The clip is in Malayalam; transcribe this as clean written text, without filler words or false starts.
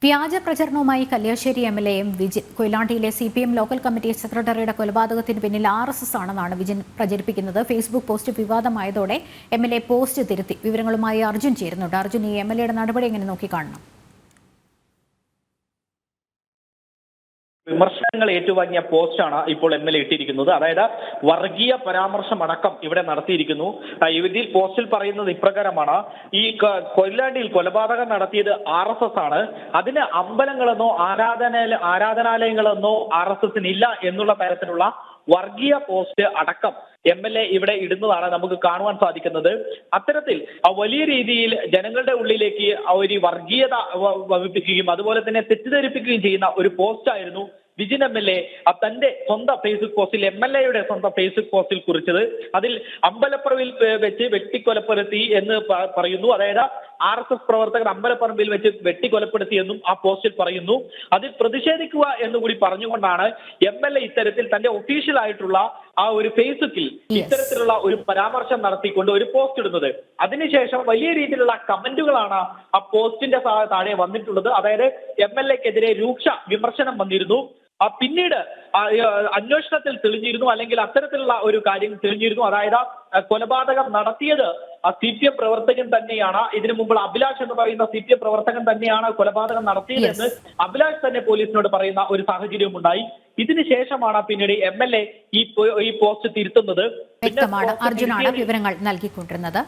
വ്യാജ പ്രചരണവുമായി കല്യാശ്ശേരി എം.എൽ.എയും വിജിൻ കൊയിലാണ്ടിയിലെ CPM ലോക്കൽ കമ്മിറ്റി സെക്രട്ടറിയുടെ കൊലപാതകത്തിന് പിന്നിൽ RSS ആണെന്നാണ് വിജിൻ പ്രചരിപ്പിക്കുന്നത്. ഫേസ്ബുക്ക് പോസ്റ്റ് വിവാദമായതോടെ MLA പോസ്റ്റ് തിരുത്തി. വിവരങ്ങളുമായി അർജുൻ ചേരുന്നുണ്ട്. അർജുൻ, ഈ MLAയുടെ നടപടി എങ്ങനെ നോക്കിക്കാണണം? വിമർശനങ്ങൾ ഏറ്റുവാങ്ങിയ പോസ്റ്റാണ് ഇപ്പോൾ MLA ഇട്ടിരിക്കുന്നത്. അതായത് വർഗീയ പരാമർശമടക്കം ഇവിടെ നടത്തിയിരിക്കുന്നു. ഇതിൽ പോസ്റ്റിൽ പറയുന്നത് ഇപ്രകാരമാണ്: ഈ കൊയിലാണ്ടിയിൽ കൊലപാതകം നടത്തിയത് RSS ആണ്. അതിന് അമ്പലങ്ങളെന്നോ ആരാധനാലയങ്ങളെന്നോ RSSന് ഇല്ല എന്നുള്ള തരത്തിലുള്ള വർഗീയ പോസ്റ്റ് അടക്കം MLA ഇവിടെ ഇടുന്നതാണ് നമുക്ക് കാണുവാൻ സാധിക്കുന്നത്. അത്തരത്തിൽ വലിയ രീതിയിൽ ജനങ്ങളുടെ ഉള്ളിലേക്ക് ഒരു വർഗീയത വമിപ്പിക്കുകയും അതുപോലെ തന്നെ തെറ്റിദ്ധരിപ്പിക്കുകയും ചെയ്യുന്ന ഒരു പോസ്റ്റായിരുന്നു വിജിൻ MLA തന്റെ സ്വന്തം ഫേസ്ബുക്ക് പോസ്റ്റിൽ MLAയുടെ സ്വന്തം ഫേസ്ബുക്ക് പോസ്റ്റിൽ കുറിച്ചത്. അതിൽ അമ്പലപ്പറമ്പിൽ വെച്ച് വെട്ടിക്കൊലപ്പെടുത്തി എന്ന് പറയുന്നു. അതായത് RSS പ്രവർത്തകർ അമ്പലപ്പറമ്പിൽ വെച്ച് വെട്ടിക്കൊലപ്പെടുത്തി എന്നും ആ പോസ്റ്റിൽ പറയുന്നു. അതിൽ പ്രതിഷേധിക്കുക എന്നുകൂടി പറഞ്ഞുകൊണ്ടാണ് MLA ഇത്തരത്തിൽ തന്റെ ഒഫീഷ്യൽ ആയിട്ടുള്ള ആ ഒരു ഫേസ്ബുക്കിൽ ഇത്തരത്തിലുള്ള ഒരു പരാമർശം നടത്തിക്കൊണ്ട് ഒരു പോസ്റ്റ് ഇടുന്നത്. അതിനുശേഷം വലിയ രീതിയിലുള്ള കമന്റുകളാണ് ആ പോസ്റ്റിന്റെ താഴെ വന്നിട്ടുള്ളത്. അതായത് MLAക്കെതിരെ രൂക്ഷ വിമർശനം വന്നിരുന്നു. പിന്നീട് അന്വേഷണത്തിൽ തെളിഞ്ഞിരുന്നു, അല്ലെങ്കിൽ അത്തരത്തിലുള്ള ഒരു കാര്യം തെളിഞ്ഞിരുന്നു. അതായത് കൊലപാതകം നടത്തിയത് CPM പ്രവർത്തകൻ തന്നെയാണ്. ഇതിനു മുമ്പ് അഭിലാഷ് എന്ന് പറയുന്ന CPM പ്രവർത്തകൻ തന്നെയാണ് കൊലപാതകം നടത്തിയതെന്ന് അഭിലാഷ് തന്നെ പോലീസിനോട് പറയുന്ന ഒരു സാഹചര്യം ഉണ്ടായി. ഇതിനുശേഷമാണ് പിന്നീട് MLA ഈ പോസ്റ്റ് തിരുത്തുന്നത്. അർജുനാണ് വിവരങ്ങൾ നൽകിക്കൊണ്ടിരുന്നത്.